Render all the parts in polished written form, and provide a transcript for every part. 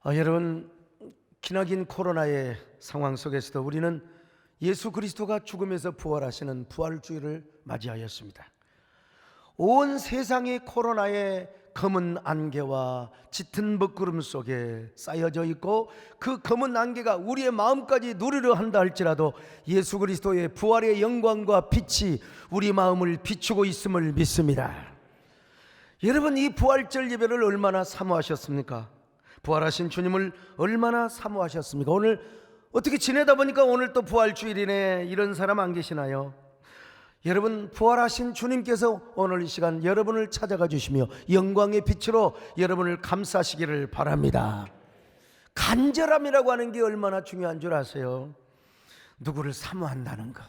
여러분, 기나긴 코로나의 상황 속에서도 우리는 예수 그리스도가 죽음에서 부활하시는 부활주의를 맞이하였습니다. 온 세상이 코로나의 검은 안개와 짙은 먹구름 속에 쌓여져 있고, 그 검은 안개가 우리의 마음까지 누리려 한다 할지라도 예수 그리스도의 부활의 영광과 빛이 우리 마음을 비추고 있음을 믿습니다. 여러분, 이 부활절 예배를 얼마나 사모하셨습니까? 부활하신 주님을 얼마나 사모하셨습니까? 오늘 어떻게 지내다 보니까 오늘 또 부활주일이네, 이런 사람 안 계시나요? 여러분, 부활하신 주님께서 오늘 이 시간 여러분을 찾아가 주시며 영광의 빛으로 여러분을 감싸시기를 바랍니다. 간절함이라고 하는 게 얼마나 중요한 줄 아세요? 누구를 사모한다는 거,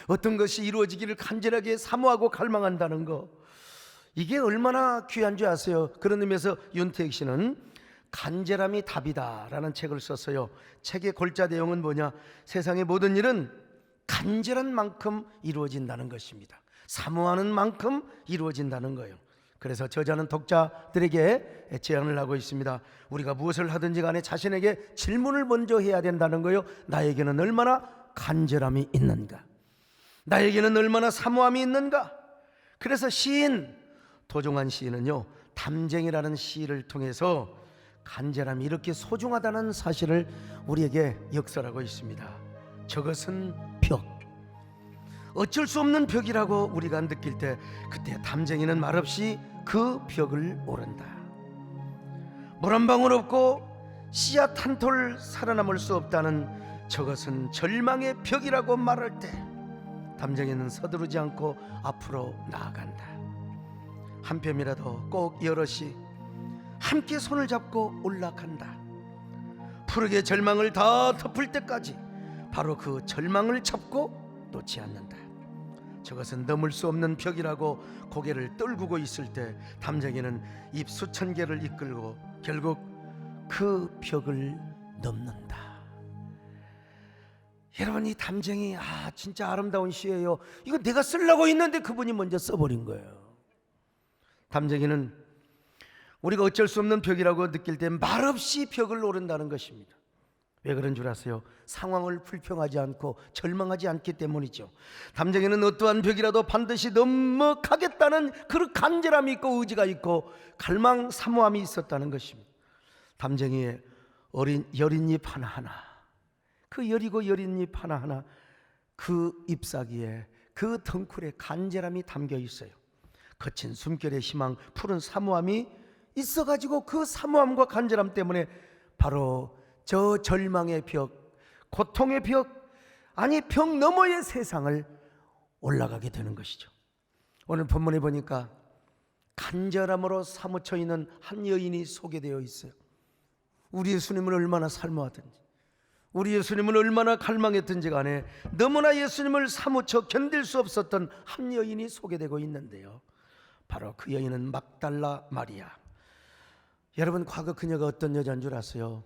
어떤 것이 이루어지기를 간절하게 사모하고 갈망한다는 거, 이게 얼마나 귀한 줄 아세요? 그런 의미에서 윤태익 씨는 간절함이 답이다 라는 책을 썼어요. 책의 골자 내용은 뭐냐? 세상의 모든 일은 간절한 만큼 이루어진다는 것입니다. 사모하는 만큼 이루어진다는 거예요. 그래서 저자는 독자들에게 제안을 하고 있습니다. 우리가 무엇을 하든지 간에 자신에게 질문을 먼저 해야 된다는 거예요. 나에게는 얼마나 간절함이 있는가? 나에게는 얼마나 사모함이 있는가? 그래서 시인, 도종환 시인은요, 담쟁이라는 시를 통해서 간절함이 이렇게 소중하다는 사실을 우리에게 역설하고 있습니다. 저것은 벽, 어쩔 수 없는 벽이라고 우리가 느낄 때, 그때 담쟁이는 말없이 그 벽을 오른다. 물 한 방울 없고 씨앗 한 톨 살아남을 수 없다는 저것은 절망의 벽이라고 말할 때, 담쟁이는 서두르지 않고 앞으로 나아간다. 한 뼘이라도 꼭 여럿이 함께 손을 잡고 올라간다. 푸르게 절망을 다 덮을 때까지 바로 그 절망을 잡고 놓지 않는다. 저것은 넘을 수 없는 벽이라고 고개를 떨구고 있을 때, 담쟁이는 입 수천 개를 이끌고 결국 그 벽을 넘는다. 여러분, 이 담쟁이 진짜 아름다운 시예요. 이거 내가 쓰려고 했는데 그분이 먼저 써버린 거예요. 담쟁이는 우리가 어쩔 수 없는 벽이라고 느낄 때 말없이 벽을 오른다는 것입니다. 왜 그런 줄 아세요? 상황을 불평하지 않고 절망하지 않기 때문이죠. 담쟁이는 어떠한 벽이라도 반드시 넘어가겠다는 그런 간절함이 있고 의지가 있고 갈망, 사모함이 있었다는 것입니다. 담쟁이의 여린 잎 하나하나, 그 여리고 여린 잎 하나하나, 그 잎사귀에, 그 덩쿨에 간절함이 담겨 있어요. 거친 숨결의 희망, 푸른 사모함이 있어가지고 그 사모함과 간절함 때문에 바로 저 절망의 벽, 고통의 벽, 아니 벽 너머의 세상을 올라가게 되는 것이죠. 오늘 본문에 보니까 간절함으로 사무쳐 있는 한 여인이 소개되어 있어요. 우리 예수님을 얼마나 사모하든지, 우리 예수님을 얼마나 갈망했든지 간에 너무나 예수님을 사무쳐 견딜 수 없었던 한 여인이 소개되고 있는데요, 바로 그 여인은 막달라 마리아. 여러분, 과거 그녀가 어떤 여자인 줄 아세요?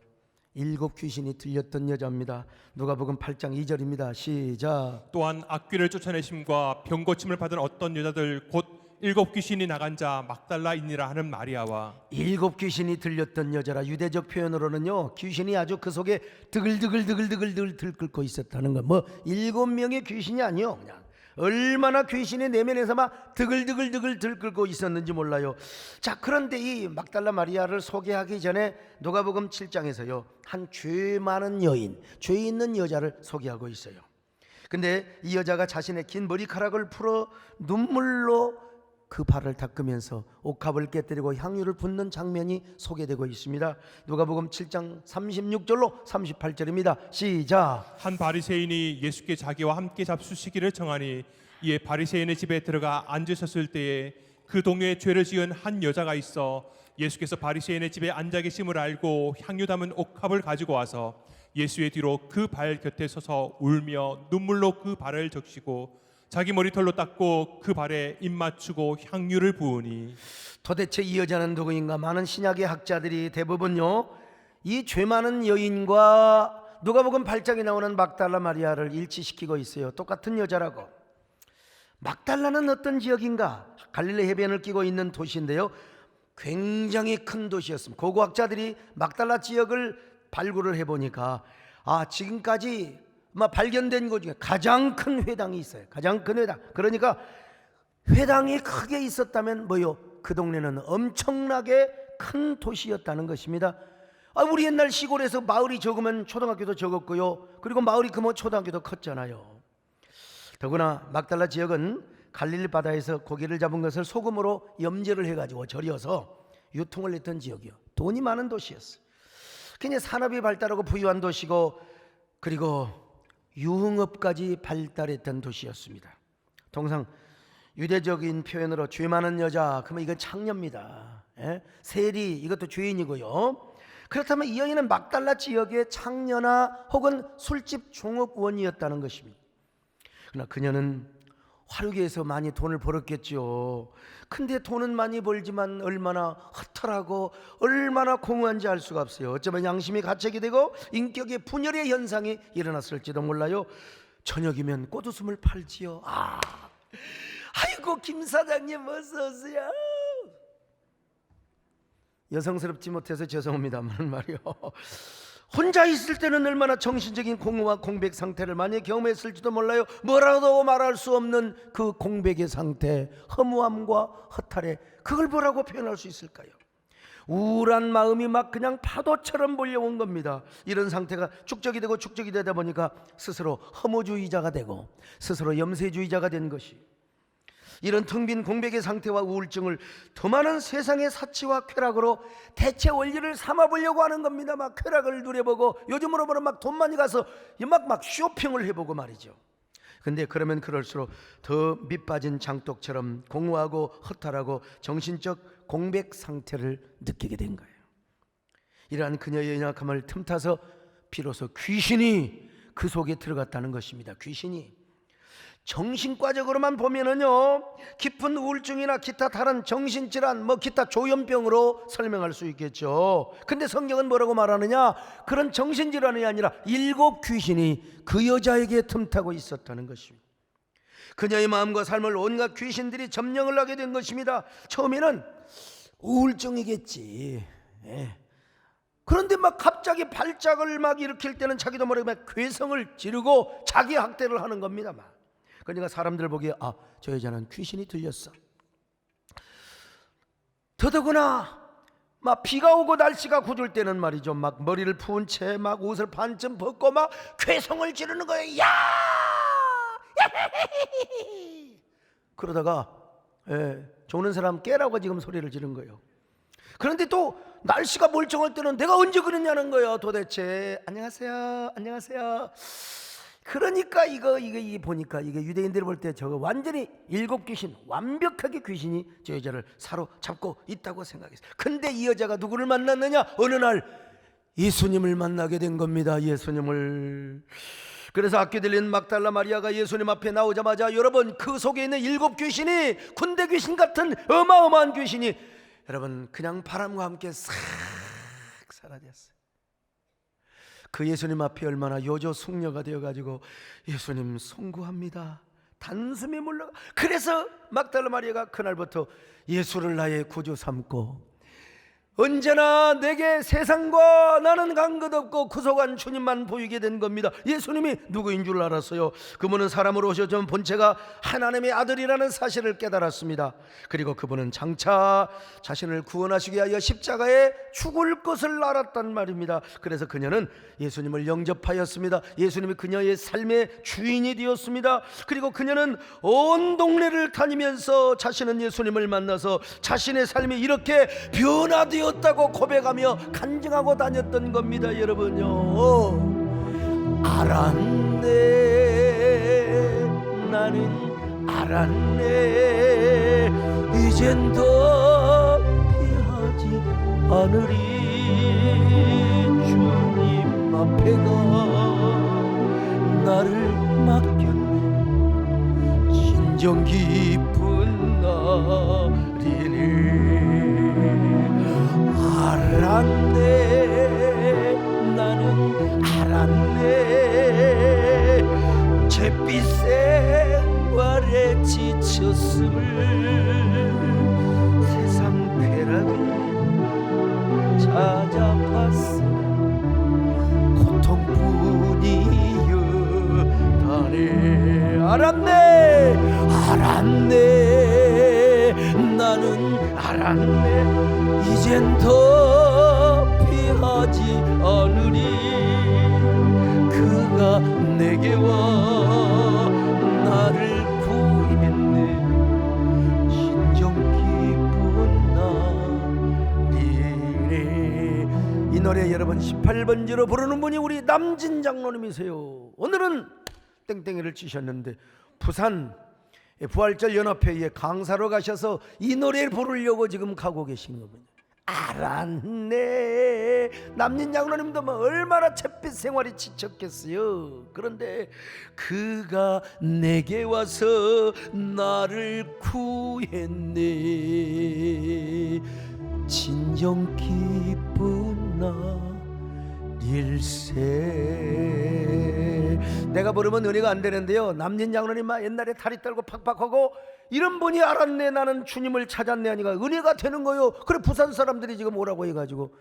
7 귀신이 들렸던 여자입니다. 누가복음 8장 2절입니다. 시작. 또한 악귀를 쫓아내심과 병고침을 받은 어떤 여자들 곧 7 귀신이 나간 자 막달라이니라 하는 마리아와 7 귀신이 들렸던 여자라, 유대적 표현으로는요, 귀신이 아주 그 속에 드글드글 들끓고 있었다는 거. 7명의 귀신이 아니요, 그냥 얼마나 귀신의 내면에서 막 드글드글 들끓고 있었는지 몰라요. 자, 그런데 이 막달라 마리아를 소개하기 전에 누가복음 7장에서요, 한 죄 많은 여인, 죄 있는 여자를 소개하고 있어요. 근데 이 여자가 자신의 긴 머리카락을 풀어 눈물로 그 발을 닦으면서 옥합을 깨뜨리고 향유를 붓는 장면이 소개되고 있습니다. 누가복음 7장 36절로 38절입니다. 시작. 한 바리새인이 예수께 자기와 함께 잡수시기를 청하니 이에 바리새인의 집에 들어가 앉으셨을 때에 그 동네에 죄를 지은 한 여자가 있어 예수께서 바리새인의 집에 앉아 계심을 알고 향유 담은 옥합을 가지고 와서 예수의 뒤로 그 발 곁에 서서 울며 눈물로 그 발을 적시고 자기 머리털로 닦고 그 발에 입 맞추고 향유를 부으니. 도대체 이 여자는 누구인가? 많은 신약의 학자들이 대부분요, 이 죄 많은 여인과 누가복음 8장에 나오는 막달라 마리아를 일치시키고 있어요. 똑같은 여자라고. 막달라는 어떤 지역인가? 갈릴리 해변을 끼고 있는 도시인데요, 굉장히 큰 도시였습니다. 고고학자들이 막달라 지역을 발굴을 해보니까 지금까지 발견된 곳 중에 가장 큰 회당이 있어요. 가장 큰 회당. 그러니까 회당이 크게 있었다면 뭐요? 그 동네는 엄청나게 큰 도시였다는 것입니다. 우리 옛날 시골에서 마을이 적으면 초등학교도 적었고요. 그리고 마을이 크면 초등학교도 컸잖아요. 더구나 막달라 지역은 갈릴리 바다에서 고기를 잡은 것을 소금으로 염제를 해가지고 절여서 유통을 했던 지역이요. 돈이 많은 도시였어요. 그냥 산업이 발달하고 부유한 도시고, 그리고 유흥업까지 발달했던 도시였습니다. 통상 유대적인 표현으로 죄 많은 여자, 그러면 이건 창녀입니다. 세리, 이것도 죄인이고요. 그렇다면 이 여인은 막달라 지역의 창녀나 혹은 술집 종업원이었다는 것입니다. 그러나 그녀는 화류계에서 많이 돈을 벌었겠죠. 근데 돈은 많이 벌지만 얼마나 허탈하고 얼마나 공허한지 알 수가 없어요. 어쩌면 양심이 가책이 되고 인격의 분열의 현상이 일어났을지도 몰라요. 저녁이면 꽃웃음을 팔지요. 아이고 김 사장님 어서 오세요. 여성스럽지 못해서 죄송합니다만 말이요. 혼자 있을 때는 얼마나 정신적인 공허와 공백 상태를 많이 경험했을지도 몰라요. 뭐라도 말할 수 없는 그 공백의 상태, 허무함과 허탈해, 그걸 뭐라고 표현할 수 있을까요? 우울한 마음이 막 그냥 파도처럼 몰려온 겁니다. 이런 상태가 축적이 되고 축적이 되다 보니까 스스로 허무주의자가 되고 스스로 염세주의자가 된 것이, 이런 텅 빈 공백의 상태와 우울증을 더 많은 세상의 사치와 쾌락으로 대체 원리를 삼아보려고 하는 겁니다. 막 쾌락을 누려보고, 요즘으로 보면 막 돈 많이 가서 막 쇼핑을 해보고 말이죠. 근데 그러면 그럴수록 더 밑빠진 장독처럼 공허하고 허탈하고 정신적 공백 상태를 느끼게 된 거예요. 이러한 그녀의 연약함을 틈타서 비로소 귀신이 그 속에 들어갔다는 것입니다. 귀신이. 정신과적으로만 보면은요, 깊은 우울증이나 기타 다른 정신질환, 기타 조현병으로 설명할 수 있겠죠. 근데 성경은 뭐라고 말하느냐? 그런 정신질환이 아니라 7 귀신이 그 여자에게 틈타고 있었다는 것입니다. 그녀의 마음과 삶을 온갖 귀신들이 점령을 하게 된 것입니다. 처음에는 우울증이겠지. 그런데 막 갑자기 발작을 막 일으킬 때는 자기도 모르게 막 괴성을 지르고 자기 학대를 하는 겁니다. 그러니까 사람들 보기에 저 여자는 귀신이 들렸어. 더더구나 막 비가 오고 날씨가 굳을 때는 말이죠, 막 머리를 푸은 채 막 옷을 반쯤 벗고 막 괴성을 지르는 거예요. 야! 그러다가 조는 사람 깨라고 지금 소리를 지른 거예요. 그런데 또 날씨가 멀쩡할 때는 내가 언제 그랬냐는 거예요. 도대체 안녕하세요, 안녕하세요. 그러니까 이거 보니까 이게 유대인들이 볼 때 저거 완전히 7 귀신, 완벽하게 귀신이 저 여자를 사로잡고 있다고 생각했어요. 근데 이 여자가 누구를 만났느냐? 어느 날 예수님을 만나게 된 겁니다. 예수님을. 그래서 아까 들린 막달라 마리아가 예수님 앞에 나오자마자 여러분, 그 속에 있는 7 귀신이, 군대 귀신 같은 어마어마한 귀신이 여러분 그냥 바람과 함께 싹 사라졌어요. 그 예수님 앞에 얼마나 요조 숙녀가 되어가지고 예수님 송구합니다, 단숨에 물러가. 그래서 막달라 마리아가 그날부터 예수를 나의 구주 삼고 언제나 내게 세상과 나는 간 것 없고 구속한 주님만 보이게 된 겁니다. 예수님이 누구인 줄 알았어요. 그분은 사람으로 오셔서 본체가 하나님의 아들이라는 사실을 깨달았습니다. 그리고 그분은 장차 자신을 구원하시기 위하여 십자가에 죽을 것을 알았단 말입니다. 그래서 그녀는 예수님을 영접하였습니다. 예수님이 그녀의 삶의 주인이 되었습니다. 그리고 그녀는 온 동네를 다니면서 자신은 예수님을 만나서 자신의 삶이 이렇게 변화되었다고 고백하며 간증하고 다녔던 겁니다. 여러분요, 알았네, 나는 알았네, 이젠 더 피하지 않으리, 주님 앞에가 나를 맡겼네, 진정 기쁜 날이니. 알았네, 나는 알았네, 잿빛 생활에 지쳤음을, 세상 쾌락은 잡았으나 고통뿐이였다네. 알았네 나는 알았네. 이젠 더 피하지 않으리. 그가 내게 와 나를 구했네. 진정 기쁜 날이래. 이 노래 여러분 18번지로 부르는 분이 우리 남진 장로님이세요. 오늘은 땡땡이를 치셨는데 부산 부활절 연합회에 강사로 가셔서 이 노래를 부르려고 지금 가고 계신 겁니다. 알았네. 남진 장로님도 뭐 얼마나 잿빛 생활이 지쳤겠어요. 그런데 그가 내게 와서 나를 구했네. 진정 기쁜 날일세. 내가 부르면 은혜가 안 되는데요, 남진 장로님 옛날에 다리 떨고 팍팍하고 이런 분이 알았네 나는 주님을 찾았네 하니까 은혜가 되는 거요. 그래 부산 사람들이 지금 오라고 해가지고.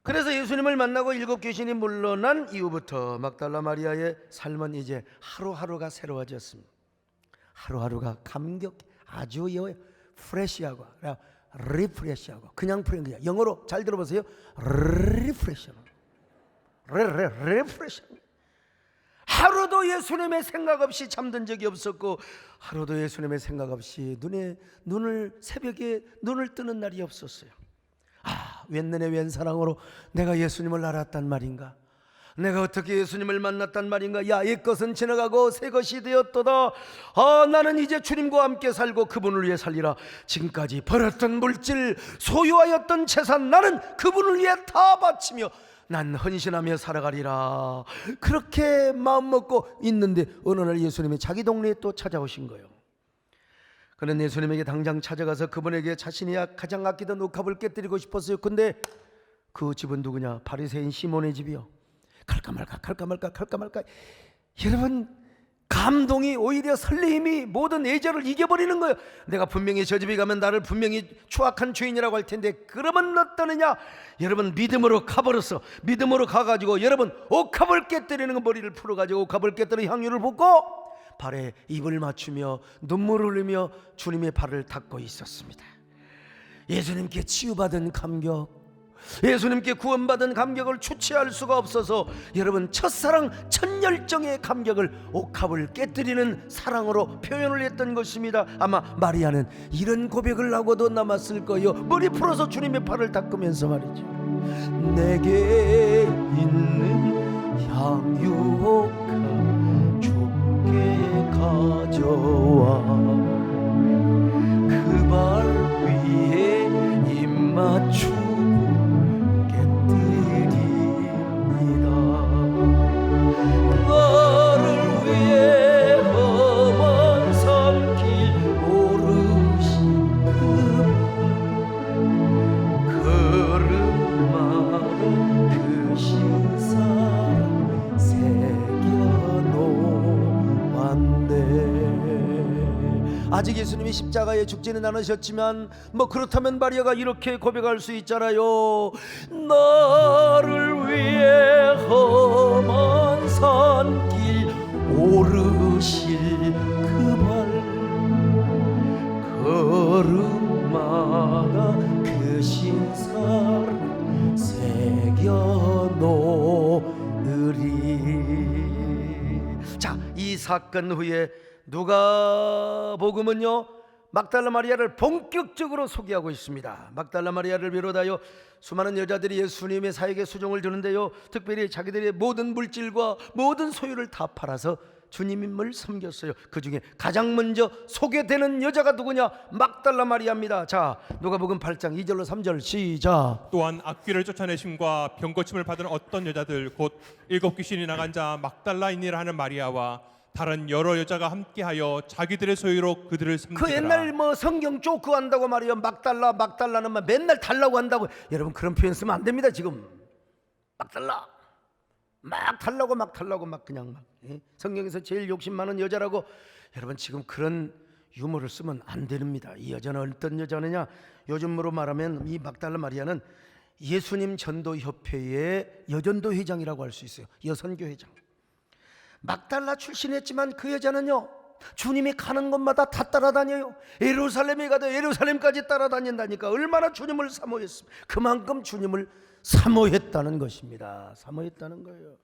그래서 예수님을 만나고 7 귀신이 물러난 이후부터 막달라 마리아의 삶은 이제 하루하루가 새로워졌습니다. 하루하루가 감격 아주 프레시하고 리프레시하고 그냥 프레시. 영어로 잘 들어보세요. 리프레시하고 리프레시. 하루도 예수님의 생각 없이 잠든 적이 없었고 하루도 예수님의 생각 없이 새벽에 눈을 뜨는 날이 없었어요. 웬 눈에 웬 사랑으로 내가 예수님을 알았단 말인가. 내가 어떻게 예수님을 만났단 말인가. 야, 옛것은 지나가고 새것이 되었도다. 나는 이제 주님과 함께 살고 그분을 위해 살리라. 지금까지 벌었던 물질, 소유하였던 재산 나는 그분을 위해 다 바치며 난 헌신하며 살아가리라. 그렇게 마음먹고 있는데 어느 날 예수님이 자기 동네에 또 찾아오신 거예요. 그는 예수님에게 당장 찾아가서 그분에게 자신이 가장 아끼던 옥합을 깨뜨리고 싶었어요. 근데 그 집은 누구냐? 바리새인 시몬의 집이요. 갈까 말까. 여러분, 감동이 오히려 설레임이 모든 애절을 이겨버리는 거예요. 내가 분명히 저 집에 가면 나를 분명히 추악한 죄인이라고 할 텐데 그러면 어떠느냐? 여러분, 믿음으로 가버렸어. 믿음으로 가가지고 여러분 옥합을 깨뜨리는 거, 머리를 풀어가지고 옥합을 깨뜨려 향유를 붓고 발에 입을 맞추며 눈물을 흘리며 주님의 발을 닦고 있었습니다. 예수님께 치유받은 감격, 예수님께 구원받은 감격을 주체할 수가 없어서 여러분 첫사랑 첫열정의 감격을 옥합을 깨뜨리는 사랑으로 표현을 했던 것입니다. 아마 마리아는 이런 고백을 하고도 남았을 거예요. 머리 풀어서 주님의 발을 닦으면서 말이죠. 내게 있는 향유옥합 주께 가져와 그 발 위에 입 맞추고 너를 위해 험한 산길 오르신 걸음마다 그 신사랑 새겨놓았네. 아직 예수님이 십자가에 죽지는 않으셨지만 뭐 그렇다면 마리아가 이렇게 고백할 수 있잖아요. 나를 위해 험한 산길 오르실 그 발 걸음마다 그 신사를 새겨놓으리. 자, 이 사건 후에 누가복음은요 막달라 마리아를 본격적으로 소개하고 있습니다. 막달라 마리아를 비롯하여 수많은 여자들이 예수님의 사역에 수종을 두는데요, 특별히 자기들의 모든 물질과 모든 소유를 다 팔아서 주님을 섬겼어요. 그 중에 가장 먼저 소개되는 여자가 누구냐? 막달라 마리아입니다. 자, 누가복음 8장 2절로 3절 시작. 또한 악귀를 쫓아내심과 병고침을 받은 어떤 여자들 곧 7 귀신이 나간 자 막달라인이라 하는 마리아와 다른 여러 여자가 함께하여 자기들의 소유로 그들을 섬기더라. 그 옛날 뭐 성경 쪼크 한다고 말이요, 막달라는 말 맨날 달라고 한다고. 여러분 그런 표현 쓰면 안 됩니다. 지금 막달라 막 달라고 막 그냥 막 성경에서 제일 욕심 많은 여자라고. 여러분 지금 그런 유머를 쓰면 안 됩니다. 이 여자는 어떤 여자느냐? 요즘으로 말하면 이 막달라 마리아는 예수님 전도협회의 여전도 회장이라고 할 수 있어요. 여선교 회장. 막달라 출신이었지만 그 여자는요, 주님이 가는 곳마다 다 따라다녀요. 예루살렘에 가도 예루살렘까지 따라다닌다니까. 얼마나 주님을 사모했습니까? 그만큼 주님을 사모했다는 것입니다. 사모했다는 거예요.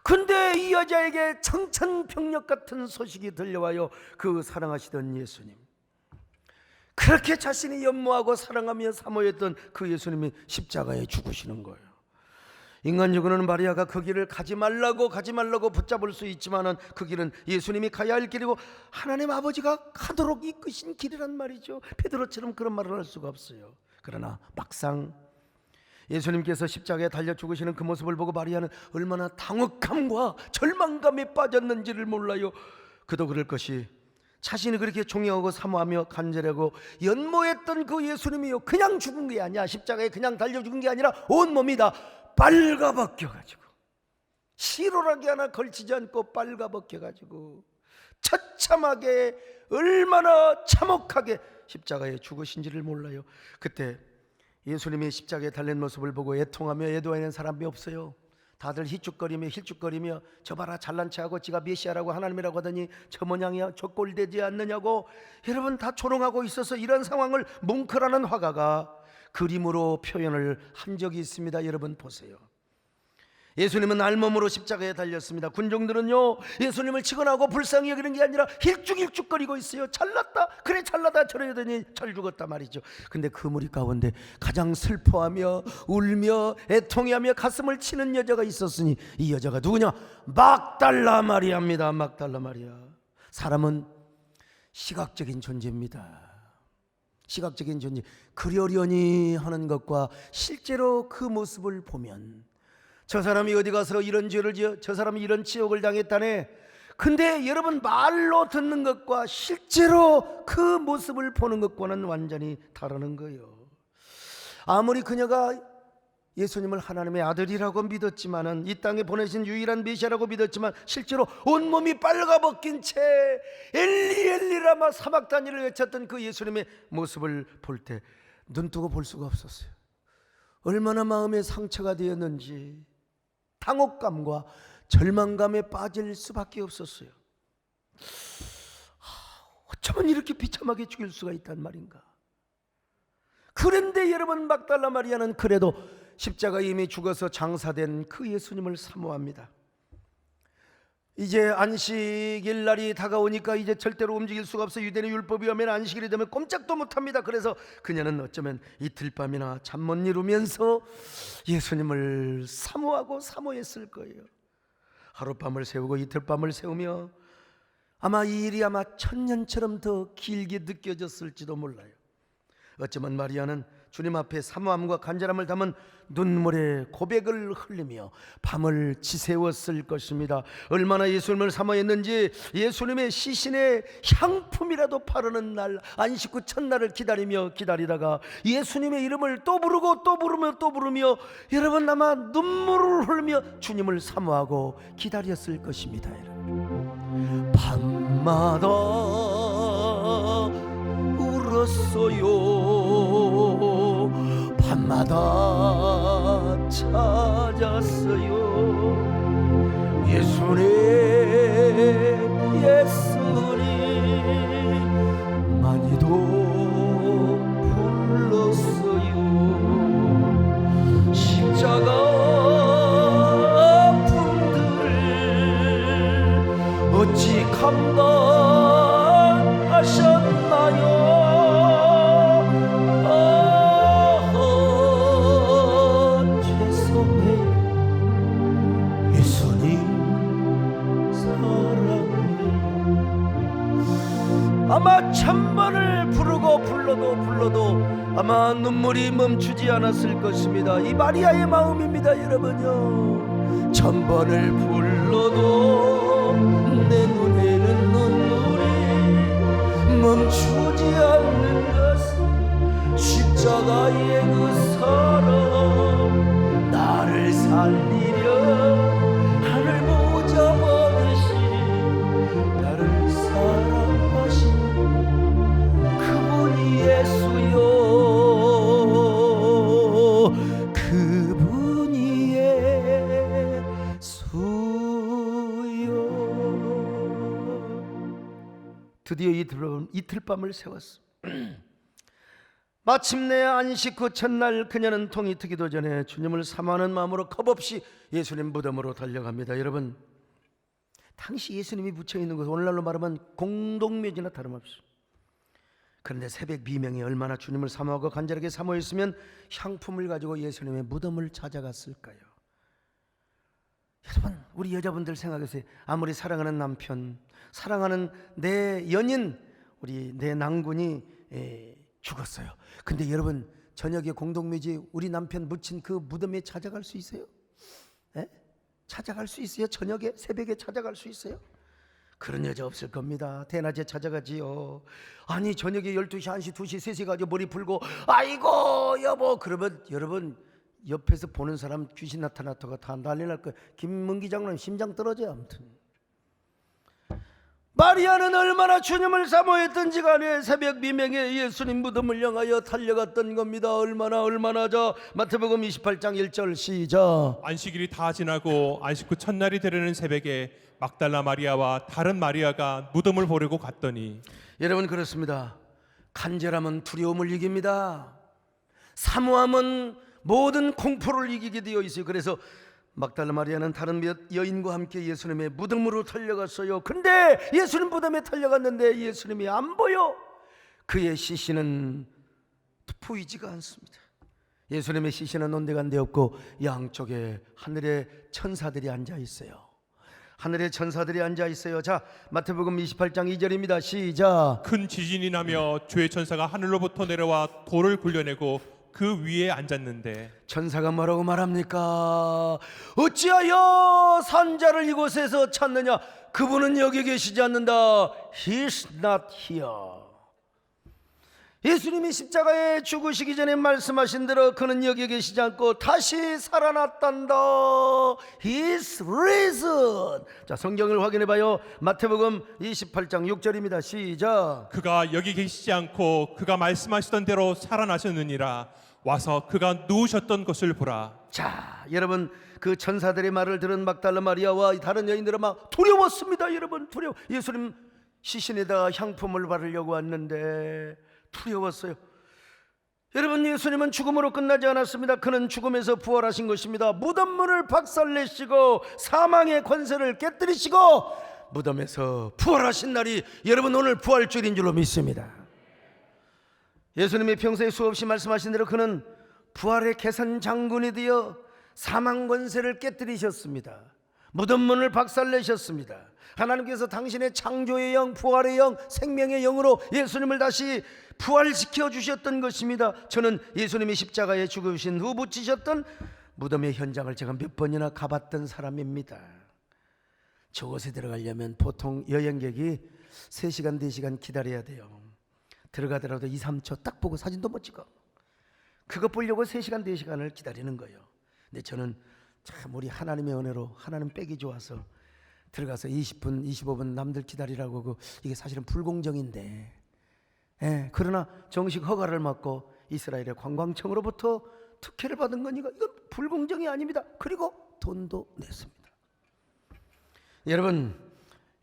근데 이 여자에게 청천벽력 같은 소식이 들려와요. 그 사랑하시던 예수님, 그렇게 자신이 연모하고 사랑하며 사모했던 그 예수님이 십자가에 죽으시는 거예요. 인간적으로는 마리아가 그 길을 가지 말라고 붙잡을 수 있지만은 그 길은 예수님이 가야 할 길이고 하나님 아버지가 가도록 이끄신 길이란 말이죠. 베드로처럼 그런 말을 할 수가 없어요. 그러나 막상 예수님께서 십자가에 달려 죽으시는 그 모습을 보고 마리아는 얼마나 당혹감과 절망감에 빠졌는지를 몰라요. 그도 그럴 것이, 자신이 그렇게 존경하고 사모하며 간절하고 연모했던 그 예수님이요, 그냥 죽은 게 아니야. 십자가에 그냥 달려 죽은 게 아니라 온몸이 다 빨가벗겨가지고, 시로라기 하나 걸치지 않고 빨가벗겨가지고 처참하게, 얼마나 참혹하게 십자가에 죽으신지를 몰라요. 그때 예수님이 십자가에 달린 모습을 보고 애통하며 애도하는 사람이 없어요. 다들 힐쭉거리며 저 봐라, 잘난 체하고 지가 메시아라고 하나님이라고 하더니 저 모양이야, 저 꼴 되지 않느냐고 여러분 다 조롱하고 있어서 이런 상황을 뭉클하는 화가가 그림으로 표현을 한 적이 있습니다. 여러분 보세요. 예수님은 알몸으로 십자가에 달렸습니다. 군종들은요, 예수님을 치근하고 불쌍히 여기는 게 아니라 힐쭉힐쭉거리고 있어요. 잘났다, 그래 잘나다, 저러더니 잘 죽었다 말이죠. 근데 그 무리 가운데 가장 슬퍼하며 울며 애통해하며 가슴을 치는 여자가 있었으니 이 여자가 누구냐? 막달라 마리아입니다. 막달라 마리아. 사람은 시각적인 존재입니다. 시각적인 존재, 그러려니 하는 것과 실제로 그 모습을 보면 저 사람이 어디 가서 이런 죄를 지어, 저 사람이 이런 치욕을 당했다네. 근데 여러분, 말로 듣는 것과 실제로 그 모습을 보는 것과는 완전히 다르는 거예요. 아무리 그녀가 예수님을 하나님의 아들이라고 믿었지만은, 이 땅에 보내신 유일한 메시아라고 믿었지만, 실제로 온몸이 빨가벗긴 채 엘리 엘리 라마 사박다니를 외쳤던 그 예수님의 모습을 볼 때 눈뜨고 볼 수가 없었어요. 얼마나 마음에 상처가 되었는지 당혹감과 절망감에 빠질 수밖에 없었어요. 어쩌면 이렇게 비참하게 죽일 수가 있단 말인가. 그런데 여러분, 막달라 마리아는 그래도 십자가에 이미 죽어서 장사된 그 예수님을 사모합니다. 이제 안식일 날이 다가오니까 이제 절대로 움직일 수가 없어. 유대인의 율법이 오면 안식일이 되면 꼼짝도 못합니다. 그래서 그녀는 어쩌면 이틀 밤이나 잠 못 이루면서 예수님을 사모하고 사모했을 거예요. 하룻밤을 세우고 이틀 밤을 세우며 아마 이 일이 아마 천년처럼 더 길게 느껴졌을지도 몰라요. 어쩌면 마리아는 주님 앞에 사모함과 간절함을 담은 눈물의 고백을 흘리며 밤을 지새웠을 것입니다. 얼마나 예수님을 사모했는지 예수님의 시신의 향품이라도 바르는 날, 안식 후 첫날을 기다리다가 예수님의 이름을 또 부르고 또 부르며 여러분 아마 눈물을 흘리며 주님을 사모하고 기다렸을 것입니다. 여러분, 밤마다 울었어요. 밤마다 찾았어요. 예수님 많이도 불렀어요. 십자가 아픔들 어찌 감당하셨나요? 아마 천번을 불러도 아마 눈물이 멈추지 않았을 것입니다. 이 마리아의 마음입니다. 여러분요, 천번을 불러도 내 눈에는 눈물이 멈추지 않는 것은 십자가의 그 사랑, 나를 살리려 하늘 보좌 받으신 나를 사랑하신 드디어 이틀밤을 세웠어. 마침내 안식 후 첫날 그녀는 통이 트기도 전에 주님을 사모하는 마음으로 겁없이 예수님 무덤으로 달려갑니다. 여러분, 당시 예수님이 묻혀있는 곳은 오늘날로 말하면 공동묘지나 다름없이. 그런데 새벽 비명에 얼마나 주님을 사모하고 간절하게 사모했으면 향품을 가지고 예수님의 무덤을 찾아갔을까요? 여러분, 우리 여자분들 생각하세요. 아무리 사랑하는 남편, 사랑하는 내 연인, 우리 내 낭군이 죽었어요. 근데 여러분, 저녁에 공동묘지 우리 남편 묻힌 그 무덤에 찾아갈 수 있어요? 찾아갈 수 있어요? 저녁에 새벽에 찾아갈 수 있어요? 그런 여자 없을 겁니다. 대낮에 찾아가지요. 아니 저녁에 12시, 1시, 2시, 3시 가지고 머리 풀고 아이고 여보 그러면 여러분 옆에서 보는 사람 귀신 나타났다가 다 난리 날 거예요. 김문기 장로님 심장 떨어져요. 아무튼 마리아는 얼마나 주님을 사모했던지 간에 새벽 비명에 예수님 무덤을 향하여 달려갔던 겁니다. 얼마나 자 마태복음 28장 1절 시작. 안식일이 다 지나고 안식 후 첫날이 되려는 새벽에 막달라 마리아와 다른 마리아가 무덤을 보려고 갔더니 여러분 그렇습니다. 간절함은 두려움을 이깁니다. 사모함은 모든 공포를 이기게 되어 있어요. 그래서 막달라 마리아는 다른 몇 여인과 함께 예수님의 무덤으로 달려갔어요. 근데 예수님 무덤에 달려갔는데 예수님이 안 보여. 그의 시신은 보이지가 않습니다. 예수님의 시신은 온데간데 없고 양쪽에 하늘의 천사들이 앉아 있어요. 하늘의 천사들이 앉아 있어요. 자, 마태복음 28장 2절입니다. 시작. 큰 지진이 나며 주의 천사가 하늘로부터 내려와 돌을 굴려내고 그 위에 앉았는데 천사가 뭐라고 말합니까? 어찌하여 산자를 이곳에서 찾느냐? 그분은 여기 계시지 않는다. He's not here. 예수님이 십자가에 죽으시기 전에 말씀하신 대로 그는 여기 계시지 않고 다시 살아났단다. He's risen. 자, 성경을 확인해 봐요. 마태복음 28장 6절입니다. 시작. 그가 여기 계시지 않고 그가 말씀하시던 대로 살아나셨느니라. 와서 그가 누우셨던 곳을 보라. 자, 여러분 그 천사들의 말을 들은 막달라 마리아와 다른 여인들은 막 두려웠습니다. 여러분 두려워. 예수님 시신에다가 향품을 바르려고 왔는데 두려웠어요. 여러분 예수님은 죽음으로 끝나지 않았습니다. 그는 죽음에서 부활하신 것입니다. 무덤문을 박살내시고 사망의 권세를 깨뜨리시고 무덤에서 부활하신 날이 여러분 오늘 부활주일인 줄로 믿습니다. 예수님이 평소에 수없이 말씀하신 대로 그는 부활의 계산 장군이 되어 사망 권세를 깨뜨리셨습니다. 무덤문을 박살내셨습니다. 하나님께서 당신의 창조의 영, 부활의 영, 생명의 영으로 예수님을 다시 부활시켜 주셨던 것입니다. 저는 예수님이 십자가에 죽으신 후 묻히셨던 무덤의 현장을 제가 몇 번이나 가봤던 사람입니다. 저곳에 들어가려면 보통 여행객이 3시간, 4시간 기다려야 돼요. 들어가더라도 2, 3초 딱 보고 사진도 못 찍어. 그거 보려고 3시간, 4시간을 기다리는 거예요. 근데 저는 참 우리 하나님의 은혜로 하나님 빼기 좋아서 들어가서 20분, 25분 남들 기다리라고 이게 사실은 불공정인데 그러나 정식 허가를 받고 이스라엘의 관광청으로부터 특혜를 받은 거니까 이건 불공정이 아닙니다. 그리고 돈도 냈습니다. 여러분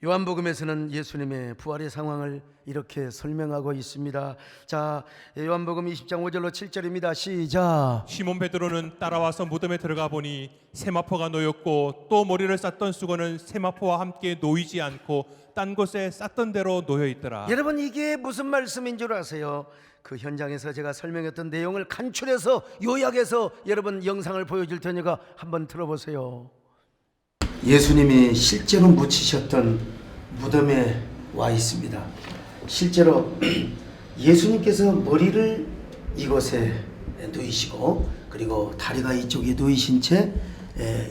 요한복음에서는 예수님의 부활의 상황을 이렇게 설명하고 있습니다. 자, 요한복음 20장 5절로 7절입니다. 시작. 시몬 베드로는 따라와서 무덤에 들어가 보니 세마포가 놓였고 또 머리를 쌌던 수건은 세마포와 함께 놓이지 않고 딴 곳에 쌌던 대로 놓여 있더라. 여러분 이게 무슨 말씀인 줄 아세요? 그 현장에서 제가 설명했던 내용을 간추려서 요약해서 여러분 영상을 보여줄 테니까 한번 들어보세요. 예수님이 실제로 묻히셨던 무덤에 와 있습니다. 실제로 예수님께서 머리를 이곳에 누이시고 그리고 다리가 이쪽에 누이신 채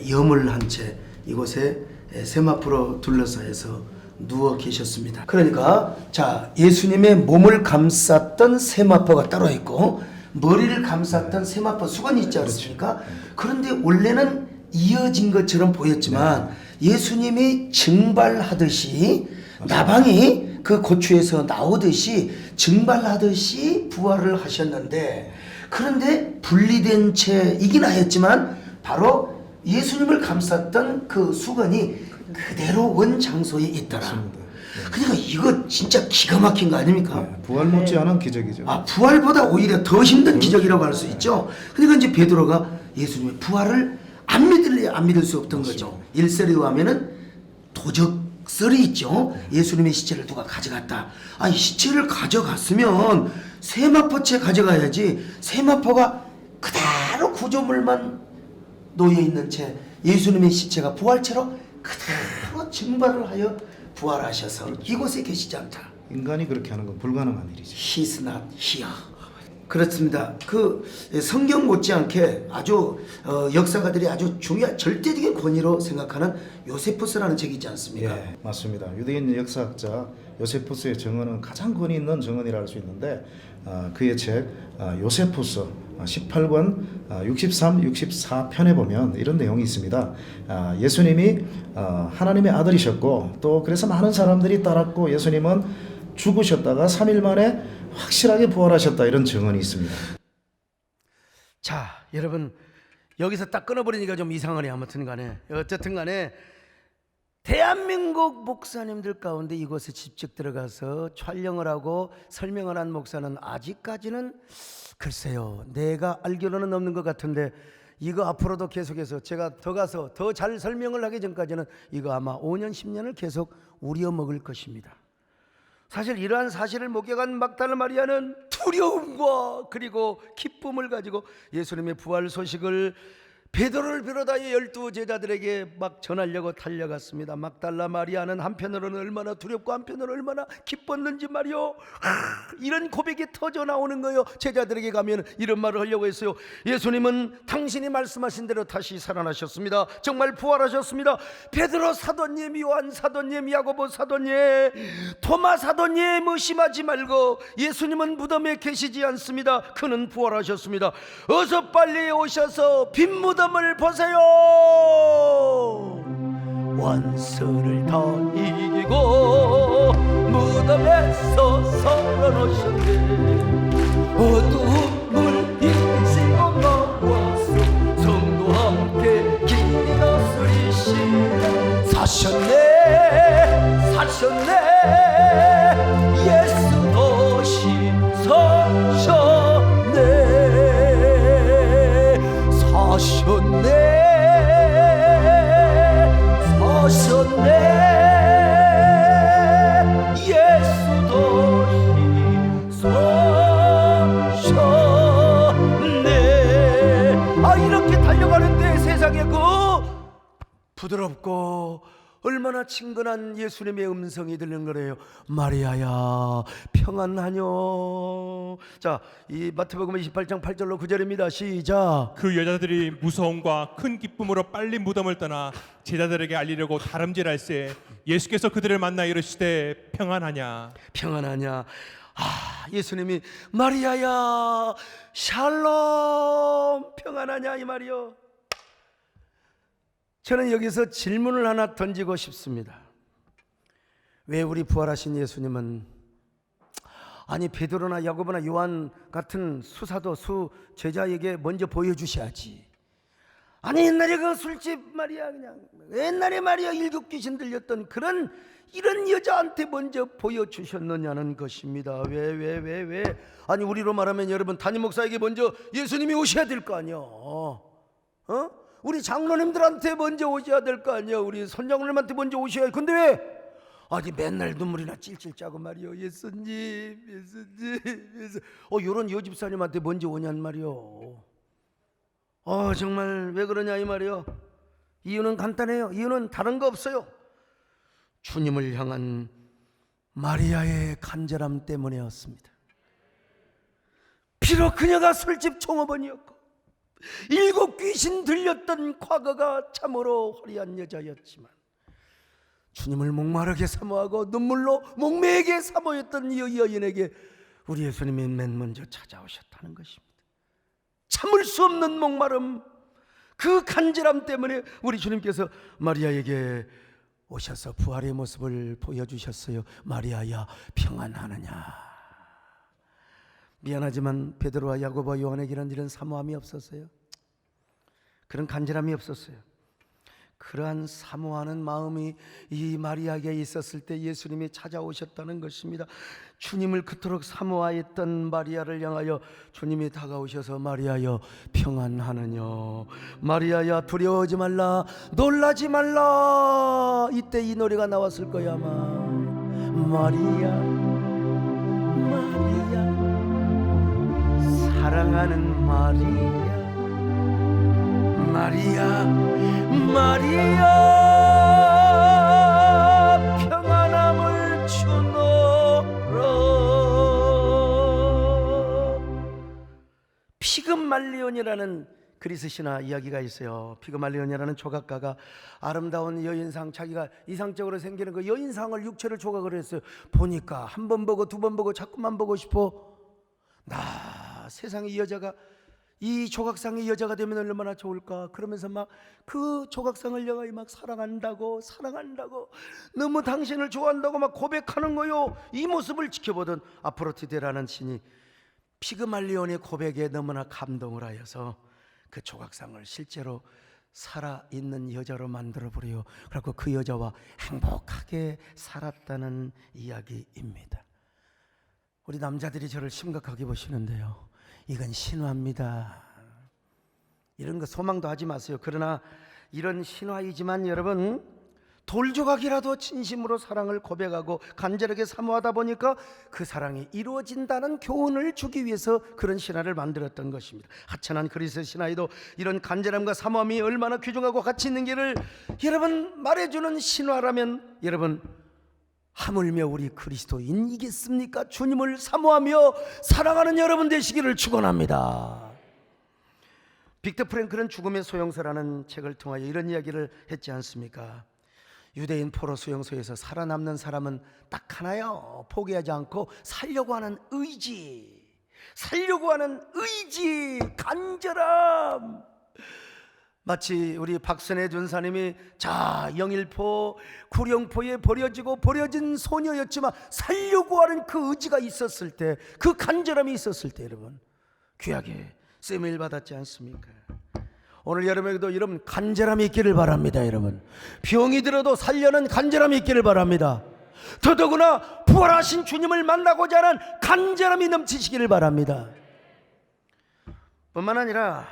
염을 한 채 이곳에 세마포로 둘러싸여서 누워 계셨습니다. 그러니까 자 예수님의 몸을 감쌌던 세마포가 따로 있고 머리를 감쌌던 세마포 수건이 있지 않습니까? 그런데 원래는 이어진 것처럼 보였지만 예수님이 증발하듯이 나방이 그 고추에서 나오듯이 증발하듯이 부활을 하셨는데 그런데 분리된 채이긴 하였지만 바로 예수님을 감쌌던 그 수건이 그대로 원 장소에 있더라. 그러니까 이거 진짜 기가 막힌 거 아닙니까? 네, 부활 못지않은 기적이죠. 아, 부활보다 오히려 더 힘든 기적이라고 할 수 있죠. 그러니까 이제 베드로가 예수님의 부활을 안 믿을 수 없던 거죠. 1절에 의하면은 도적설이 있죠. 예수님의 시체를 누가 가져갔다. 아니, 시체를 가져갔으면 세마포째 가져가야지. 세마포가 그대로 구조물만 놓여 있는 채 예수님의 시체가 부활체로 그대로 증발을 하여 부활하셔서 이곳에 계시지 않다. 인간이 그렇게 하는 건 불가능한 일이죠. He's not here. 그렇습니다. 그 성경 못지않게 아주 역사가들이 아주 중요한 절대적인 권위로 생각하는 요세푸스라는 책이 있지 않습니까? 예, 맞습니다. 유대인 역사학자 요세푸스의 정언은 가장 권위 있는 정언이라 할 수 있는데 그의 책 요세푸스 18권 63, 64편에 보면 이런 내용이 있습니다. 예수님이 하나님의 아들이셨고 또 그래서 많은 사람들이 따랐고 예수님은 죽으셨다가 3일 만에 확실하게 부활하셨다, 이런 증언이 있습니다. 자, 여러분, 여기서 딱 끊어버리니까 좀 이상하네. 아무튼 간에 어쨌든 간에 대한민국 목사님들 가운데 이곳에 직접 들어가서 촬영을 하고 설명을 한 목사는 아직까지는 글쎄요, 내가 알기로는 없는 것 같은데, 이거 앞으로도 계속해서 제가 더 가서 더 잘 설명을 하기 전까지는 이거 아마 5년 10년을 계속 우려먹을 것입니다. 사실 이러한 사실을 목격한 막달라 마리아는 두려움과 그리고 기쁨을 가지고 예수님의 부활 소식을 베드로를 비롯하여 12 제자들에게 막 전하려고 달려갔습니다. 막달라 마리아는 한편으로는 얼마나 두렵고 한편으로는 얼마나 기뻤는지 말이요. 이런 고백이 터져 나오는 거예요. 제자들에게 가면 이런 말을 하려고 했어요. 예수님은 당신이 말씀하신 대로 다시 살아나셨습니다. 정말 부활하셨습니다. 베드로 사도님, 요한 사도님, 야고보 사도님, 토마 사도님, 의심하지 말고 예수님은 무덤에 계시지 않습니다. 그는 부활하셨습니다. 어서 빨리 오셔서 빈 무덤을 보세요. 원수를 다 이기고 무덤에서 살아나셨네. 어둠을 이기시고 나와서 성도와 함께 길이 다스리시네. 사셨네 예수 도시 사셨네. 예수 도시 사셨네. 이렇게 달려가는데 세상에 그 부드럽고 얼마나 친근한 예수님의 음성이 들리는 거래요. 마리아야, 평안하뇨. 자, 이 마태복음 28장 8절로 9절입니다. 시작. 그 여자들이 무서움과 큰 기쁨으로 빨리 무덤을 떠나 제자들에게 알리려고 다름질할새 예수께서 그들을 만나 이르시되 평안하냐. 평안하냐. 예수님이 마리아야, 샬롬, 평안하냐 이 말이요. 저는 여기서 질문을 하나 던지고 싶습니다. 왜 우리 부활하신 예수님은 베드로나 야고보나 요한 같은 수사도 제자에게 먼저 보여주셔야지. 옛날에 그 술집 말이야, 그냥 옛날에 말이야 일곱 귀신 들렸던 이런 여자한테 먼저 보여주셨느냐는 것입니다. 왜? 우리로 말하면 여러분, 담임 목사에게 먼저 예수님이 오셔야 될 거 아니야. 우리 장로님들한테 먼저 오셔야 될 거 아니야. 우리 선장님한테 먼저 오셔야 해. 근데 왜? 맨날 눈물이나 찔찔 짜고 말이요. 예수님. 요런 여집사님한테 먼저 오냔 말이요. 정말 왜 그러냐 이 말이요. 이유는 간단해요. 이유는 다른 거 없어요. 주님을 향한 마리아의 간절함 때문이었습니다. 비록 그녀가 술집 종업원이었고 일곱 귀신 들렸던 과거가 참으로 화려한 여자였지만 주님을 목마르게 사모하고 눈물로 목매게 사모했던 이 여인에게 우리 예수님이 맨 먼저 찾아오셨다는 것입니다. 참을 수 없는 목마름, 그 간절함 때문에 우리 주님께서 마리아에게 오셔서 부활의 모습을 보여주셨어요. 마리아야, 평안하느냐. 미안하지만 베드로와 야고보와 요한에게는 이런 사모함이 없었어요. 그런 간절함이 없었어요. 그러한 사모하는 마음이 이 마리아에게 있었을 때 예수님이 찾아오셨다는 것입니다. 주님을 그토록 사모하였던 마리아를 향하여 주님이 다가오셔서 마리아여 평안하느냐, 마리아야 두려워하지 말라, 놀라지 말라. 이때 이 노래가 나왔을 거야 아마. 마리아 마리아 사랑하는 마리아, 마리아 마리아 평안함을 주노라. 피그말리온이라는 그리스 신화 이야기가 있어요. 피그말리온이라는 조각가가 아름다운 여인상, 자기가 이상적으로 생기는 그 여인상을 육체를 조각을 했어요. 보니까 한 번 보고 두 번 보고 자꾸만 보고 싶어. 나 세상에 이 여자가, 이 조각상의 여자가 되면 얼마나 좋을까. 그러면서 막 그 조각상을 여가이 막 사랑한다고 너무 당신을 좋아한다고 막 고백하는 거요. 이 모습을 지켜보던 아프로디테라는 신이 피그말리온의 고백에 너무나 감동을 하여서 그 조각상을 실제로 살아있는 여자로 만들어 버려요. 그리고 그 여자와 행복하게 살았다는 이야기입니다. 우리 남자들이 저를 심각하게 보시는데요, 이건 신화입니다. 이런 거 소망도 하지 마세요. 그러나 이런 신화이지만 여러분, 돌조각이라도 진심으로 사랑을 고백하고 간절하게 사모하다 보니까 그 사랑이 이루어진다는 교훈을 주기 위해서 그런 신화를 만들었던 것입니다. 하찮은 그리스 신화에도 이런 간절함과 사모함이 얼마나 귀중하고 가치 있는 게를 여러분 말해주는 신화라면, 여러분 하물며 우리 그리스도인이겠습니까? 주님을 사모하며 사랑하는 여러분 되시기를 축원합니다. 빅터 프랭클은 죽음의 소용서라는 책을 통하여 이런 이야기를 했지 않습니까? 유대인 포로 수용소에서 살아남는 사람은 딱 하나요. 포기하지 않고 살려고 하는 의지, 간절함. 마치 우리 박선혜 전사님이 자 영일포 구룡포에 버려진 소녀였지만 살려고 하는 그 의지가 있었을 때, 그 간절함이 있었을 때 여러분 귀하게 쓰임을 받았지 않습니까? 오늘 여러분에게도 이런 간절함이 있기를 바랍니다. 여러분 병이 들어도 살려는 간절함이 있기를 바랍니다. 더더구나 부활하신 주님을 만나고자 하는 간절함이 넘치시기를 바랍니다. 뿐만 아니라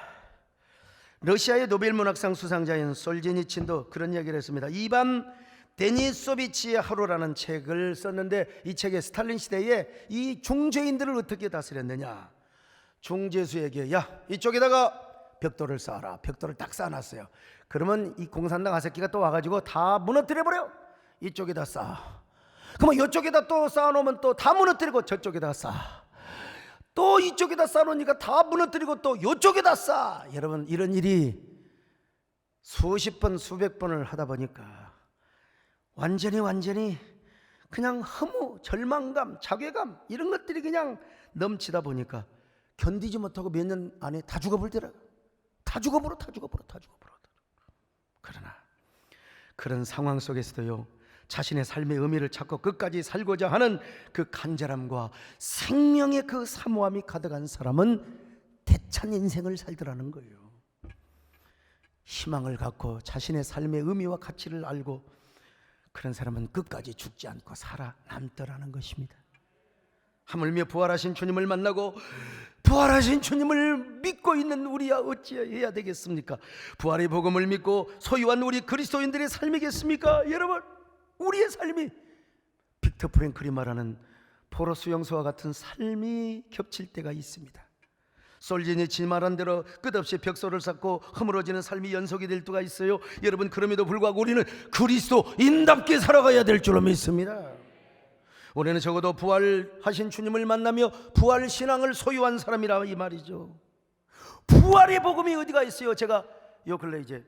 러시아의 노벨문학상 수상자인 솔제니친도 그런 이야기를 했습니다. 이반 데니소비치의 하루라는 책을 썼는데, 이 책에 스탈린 시대에 이 중죄인들을 어떻게 다스렸느냐, 중죄수에게 야 이쪽에다가 벽돌을 쌓아라. 벽돌을 딱 쌓아놨어요. 그러면 이 공산당 아새끼가 또 와가지고 다 무너뜨려버려. 이쪽에다 쌓아. 그러면 이쪽에다 또 쌓아놓으면 또 다 무너뜨리고 저쪽에다 쌓아. 또 이쪽에다 쌓아놓으니까 다 무너뜨리고 또 이쪽에다 쌓아. 여러분 이런 일이 수십 번 수백 번을 하다 보니까 완전히 그냥 허무, 절망감, 자괴감 이런 것들이 그냥 넘치다 보니까 견디지 못하고 몇 년 안에 다 죽어버리더라. 다 죽어버려. 그러나 그런 상황 속에서도요, 자신의 삶의 의미를 찾고 끝까지 살고자 하는 그 간절함과 생명의 그 사모함이 가득한 사람은 대찬 인생을 살더라는 거예요. 희망을 갖고 자신의 삶의 의미와 가치를 알고 그런 사람은 끝까지 죽지 않고 살아남더라는 것입니다. 하물며 부활하신 주님을 만나고 부활하신 주님을 믿고 있는 우리야 어찌해야 되겠습니까? 부활의 복음을 믿고 소유한 우리 그리스도인들의 삶이겠습니까? 여러분 우리의 삶이 빅터 프랭클이 말하는 포로 수용소와 같은 삶이 겹칠 때가 있습니다. 솔제니치 말한 대로 끝없이 벽소를 쌓고 허물어지는 삶이 연속이 될 때가 있어요. 여러분 그럼에도 불구하고 우리는 그리스도인답게 살아가야 될 줄로 믿습니다. 우리는 적어도 부활하신 주님을 만나며 부활 신앙을 소유한 사람이라 이 말이죠. 부활의 복음이 어디가 있어요? 제가 요 근래 이제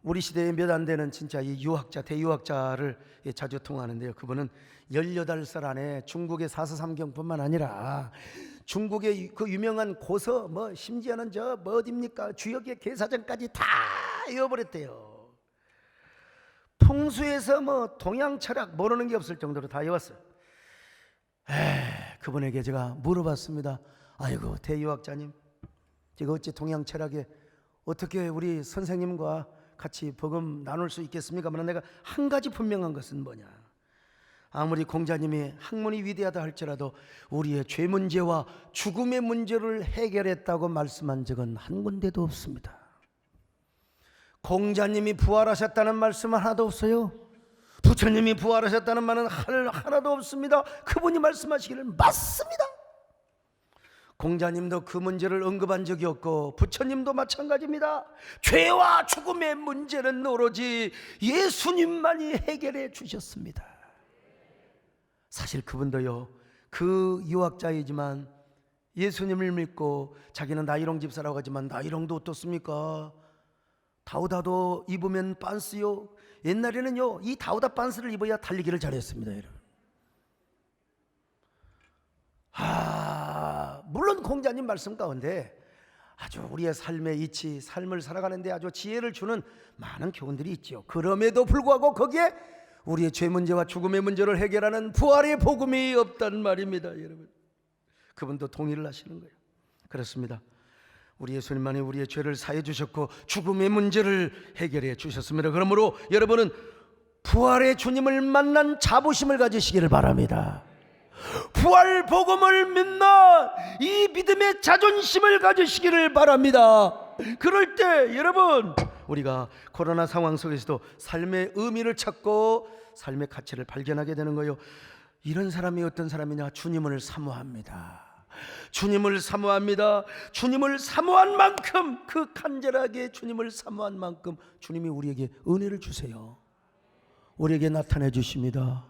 우리 시대에 몇 안 되는 진짜 이 유학자, 대유학자를 자주 통하는데요. 그분은 18살 안에 중국의 사서삼경뿐만 아니라 중국의 그 유명한 고서, 뭐 심지어는 저 뭐 어딥니까 주역의 개사전까지 다 외워버렸대요. 풍수에서 뭐 동양 철학 모르는 게 없을 정도로 다 외웠어요. 그분에게 제가 물어봤습니다. 아이고 대유학자님, 제가 어찌 동양 철학에 어떻게 우리 선생님과 같이 복음 나눌 수 있겠습니까만 내가 한 가지 분명한 것은 뭐냐, 아무리 공자님이 학문이 위대하다 할지라도 우리의 죄 문제와 죽음의 문제를 해결했다고 말씀한 적은 한 군데도 없습니다. 공자님이 부활하셨다는 말씀은 하나도 없어요. 부처님이 부활하셨다는 말은 하나도 없습니다. 그분이 말씀하시기를 맞습니다. 공자님도 그 문제를 언급한 적이 없고 부처님도 마찬가지입니다. 죄와 죽음의 문제는 오로지 예수님만이 해결해 주셨습니다. 사실 그분도요, 그 유학자이지만 예수님을 믿고 자기는 나이롱 집사라고 하지만 나이롱도 어떻습니까? 다우다도 입으면 빤스요. 옛날에는요, 이 다우다 빤스를 입어야 달리기를 잘했습니다, 여러분. 물론 공자님 말씀 가운데 아주 우리의 삶의 이치, 삶을 살아가는데 아주 지혜를 주는 많은 교훈들이 있죠. 그럼에도 불구하고 거기에 우리의 죄 문제와 죽음의 문제를 해결하는 부활의 복음이 없단 말입니다, 여러분. 그분도 동의를 하시는 거예요. 그렇습니다. 우리 예수님만이 우리의 죄를 사해 주셨고 죽음의 문제를 해결해 주셨습니다. 그러므로 여러분은 부활의 주님을 만난 자부심을 가지시기를 바랍니다. 부활 복음을 믿는 이 믿음의 자존심을 가지시기를 바랍니다. 그럴 때 여러분, 우리가 코로나 상황 속에서도 삶의 의미를 찾고 삶의 가치를 발견하게 되는 거예요. 이런 사람이 어떤 사람이냐? 주님을 사모합니다. 주님을 사모합니다. 주님을 사모한 만큼, 그 간절하게 주님을 사모한 만큼 주님이 우리에게 은혜를 주세요. 우리에게 나타내 주십니다.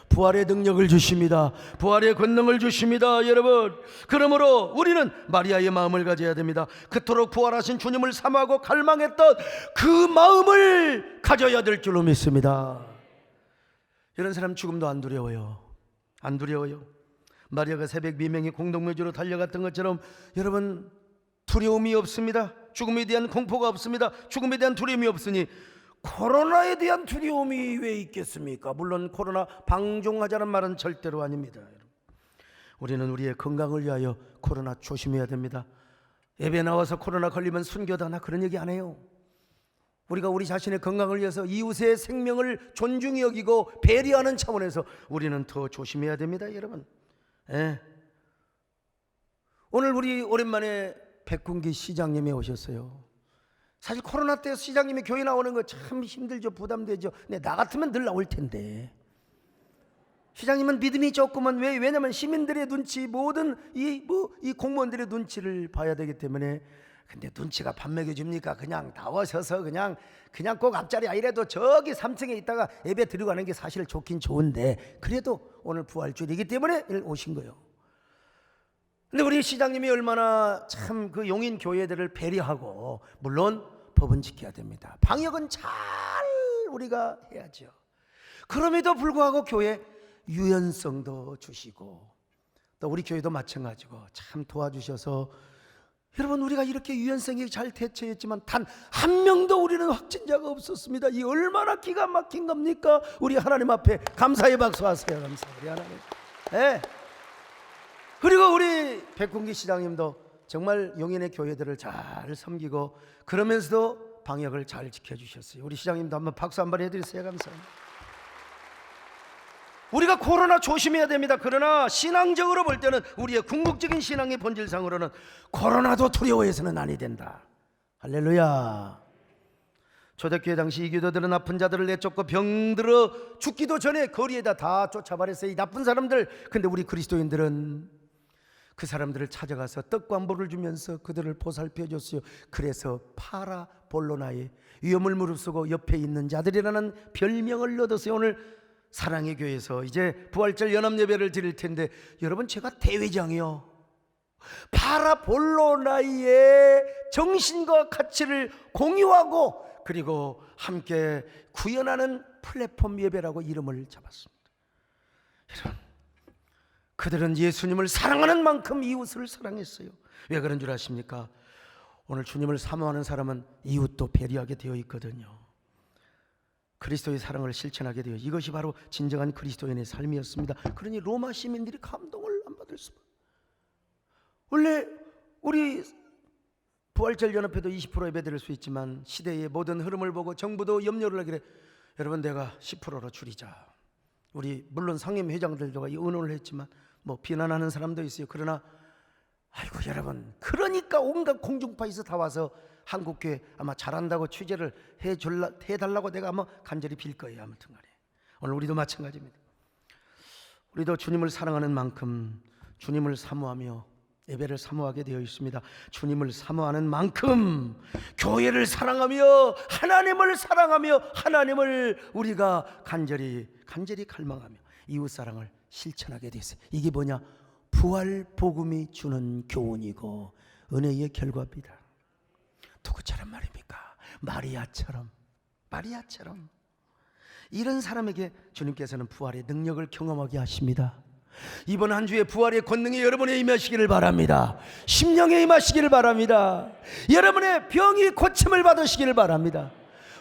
부활의 능력을 주십니다. 부활의 권능을 주십니다, 여러분. 그러므로 우리는 마리아의 마음을 가져야 됩니다. 그토록 부활하신 주님을 사모하고 갈망했던 그 마음을 가져야 될 줄로 믿습니다. 이런 사람 죽음도 안 두려워요. 안 두려워요. 마리아가 새벽 미명에 공동묘지로 달려갔던 것처럼 여러분, 두려움이 없습니다. 죽음에 대한 공포가 없습니다. 죽음에 대한 두려움이 없으니 코로나에 대한 두려움이 왜 있겠습니까? 물론 코로나 방종하자는 말은 절대로 아닙니다. 우리는 우리의 건강을 위하여 코로나 조심해야 됩니다. 예배 나와서 코로나 걸리면 순교다, 나 그런 얘기 안 해요. 우리가 우리 자신의 건강을 위해서 이웃의 생명을 존중히 여기고 배려하는 차원에서 우리는 더 조심해야 됩니다, 여러분. 예. 오늘 우리 오랜만에 백군기 시장님이 오셨어요. 사실 코로나 때 시장님이 교회 나오는 거 참 힘들죠, 부담되죠. 근데 나 같으면 늘 나올 텐데. 시장님은 믿음이 조금은 왜냐면 시민들의 눈치, 모든 이 공무원들의 눈치를 봐야 되기 때문에. 근데 눈치가 밥 먹여줍니까? 그냥 나오셔서 그냥 꼭 앞자리 아니래도 저기 3층에 있다가 예배 드리고 가는 게 사실 좋긴 좋은데, 그래도 오늘 부활주일이기 때문에 오신 거예요. 근데 우리 시장님이 얼마나 참 그 용인 교회들을 배려하고, 물론 법은 지켜야 됩니다. 방역은 잘 우리가 해야죠. 그럼에도 불구하고 교회 유연성도 주시고, 또 우리 교회도 마찬가지고 참 도와주셔서 여러분, 우리가 이렇게 유연성이 잘 대처했지만 단 한 명도 우리는 확진자가 없었습니다. 이 얼마나 기가 막힌 겁니까? 우리 하나님 앞에 감사의 박수 하세요. 감사. 우리 하나님. 네. 그리고 우리 백군기 시장님도 정말 용인의 교회들을 잘 섬기고 그러면서도 방역을 잘 지켜주셨어요. 우리 시장님도 한번 박수 한번 해드리세요. 감사합니다. 우리가 코로나 조심해야 됩니다. 그러나 신앙적으로 볼 때는, 우리의 궁극적인 신앙의 본질상으로는 코로나도 두려워해서는 아니 된다. 할렐루야. 초대교회 당시 이교도들은 아픈 자들을 내쫓고 병들어 죽기도 전에 거리에다 다 쫓아버렸어요, 이 나쁜 사람들. 근데 우리 그리스도인들은 그 사람들을 찾아가서 떡과 물을 주면서 그들을 보살펴줬어요. 그래서 파라볼로나의 위험을 무릅쓰고 옆에 있는 자들이라는 별명을 얻었어요. 오늘 사랑의 교회에서 이제 부활절 연합예배를 드릴 텐데, 여러분, 제가 대회장이요, 파라볼로나의 정신과 가치를 공유하고 그리고 함께 구현하는 플랫폼 예배라고 이름을 잡았습니다. 여러분, 그들은 예수님을 사랑하는 만큼 이웃을 사랑했어요. 왜 그런 줄 아십니까? 오늘 주님을 사모하는 사람은 이웃도 배려하게 되어 있거든요. 그리스도의 사랑을 실천하게 되어, 이것이 바로 진정한 그리스도인의 삶이었습니다. 그러니 로마 시민들이 감동을 안 받을 수가. 원래 우리 부활절 연합회도 20% 예배드릴 수 있지만 시대의 모든 흐름을 보고 정부도 염려를 하기를 여러분 내가 10%로 줄이자. 우리 물론 상임 회장들도 의논을 했지만 뭐 비난하는 사람도 있어요. 그러나 아이고 여러분, 그러니까 온갖 공중파에서 다 와서 한국교회 아마 잘한다고 취재를 해달라고 내가 아마 간절히 빌 거예요. 아무튼 간에 오늘 우리도 마찬가지입니다. 우리도 주님을 사랑하는 만큼 주님을 사모하며 예배를 사모하게 되어 있습니다. 주님을 사모하는 만큼 교회를 사랑하며 하나님을 사랑하며 하나님을 우리가 간절히 갈망하며 이웃사랑을 실천하게 됐어요. 이게 뭐냐? 부활 복음이 주는 교훈이고 은혜의 결과입니다. 누구처럼 말입니까? 마리아처럼 이런 사람에게 주님께서는 부활의 능력을 경험하게 하십니다. 이번 한 주에 부활의 권능이 여러분의 임하시기를 바랍니다. 심령에 임하시기를 바랍니다. 여러분의 병이 고침을 받으시기를 바랍니다.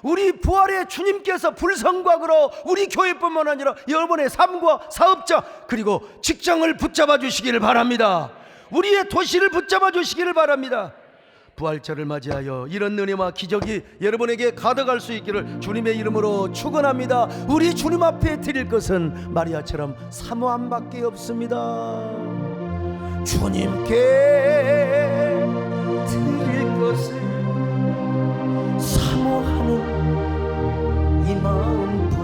우리 부활의 주님께서 불성곽으로 우리 교회뿐만 아니라 여러분의 삶과 사업자 그리고 직장을 붙잡아 주시기를 바랍니다. 우리의 도시를 붙잡아 주시기를 바랍니다. 부활절을 맞이하여 이런 은혜와 기적이 여러분에게 가득할 수 있기를 주님의 이름으로 축원합니다. 우리 주님 앞에 드릴 것은 마리아처럼 사모함밖에 없습니다. 주님께 드릴 것을 사모하는 이 마음뿐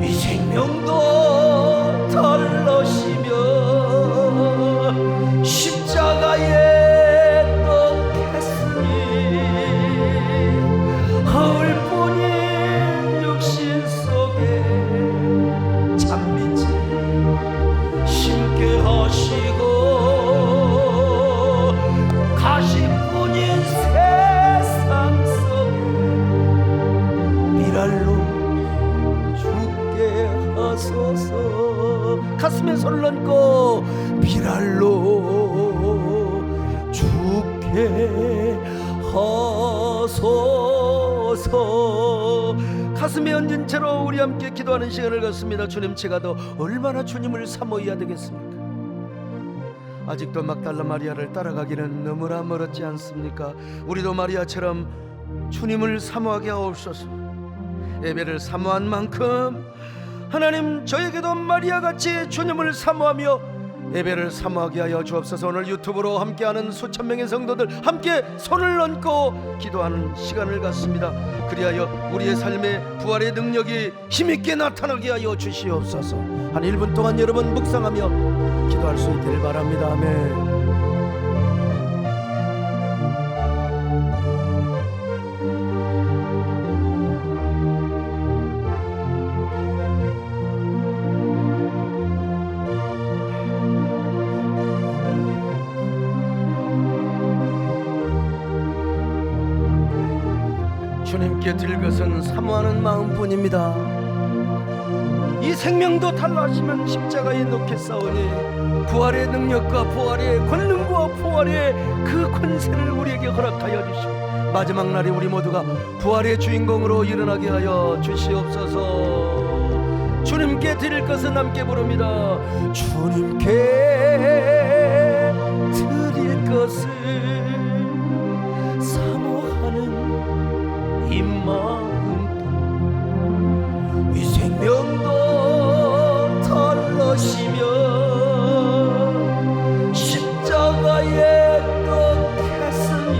이 생명도 덜러시며 십자가에 가슴에 손을 얹고 미랄로 죽게 하소서. 가슴에 얹은 채로 우리 함께 기도하는 시간을 갖습니다. 주님, 제가 더 얼마나 주님을 사모해야 되겠습니까? 아직도 막달라 마리아를 따라가기는 너무나 멀었지 않습니까? 우리도 마리아처럼 주님을 사모하게 하옵소서. 예배를 사모한 만큼 하나님 저에게도 마리아같이 주님을 사모하며 예배를 사모하게 하여 주옵소서. 오늘 유튜브로 함께하는 수천 명의 성도들 함께 손을 얹고 기도하는 시간을 갖습니다. 그리하여 우리의 삶에 부활의 능력이 힘있게 나타나게 하여 주시옵소서. 한 1분 동안 여러분 묵상하며 기도할 수 있기를 바랍니다. 아멘. 주님께 드릴 것은 사모하는 마음뿐입니다. 이 생명도 달라지면 십자가에 놓겠사오니 부활의 능력과 부활의 권능과 부활의 그 권세를 우리에게 허락하여 주시고 마지막 날에 우리 모두가 부활의 주인공으로 일어나게 하여 주시옵소서. 주님께 드릴 것은 함께 부릅니다. 주님께 드릴 것을 이 마음 이 생명도 덜러시며 십자가에 꺾였으니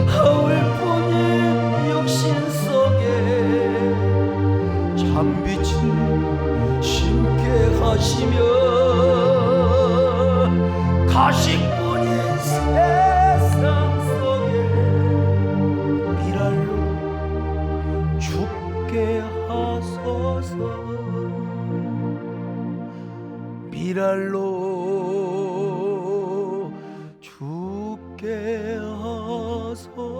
허울뿐인 육신 속에 참빛을 심게 하시며 가식뿐인 세상 하소서. 미랄로 죽게 하소서.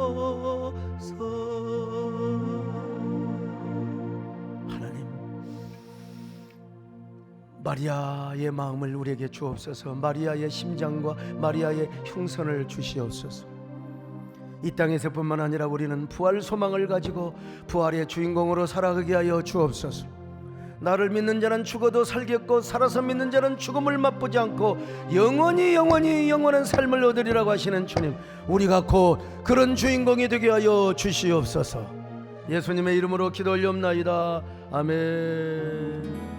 하나님, 마리아의 마음을 우리에게 주옵소서. 마리아의 심장과 마리아의 흉선을 주시옵소서. 이 땅에서뿐만 아니라 우리는 부활 소망을 가지고 부활의 주인공으로 살아가게 하여 주옵소서. 나를 믿는 자는 죽어도 살겠고 살아서 믿는 자는 죽음을 맛보지 않고 영원한 삶을 얻으리라고 하시는 주님, 우리가 곧 그런 주인공이 되게 하여 주시옵소서. 예수님의 이름으로 기도 올리옵나이다. 아멘.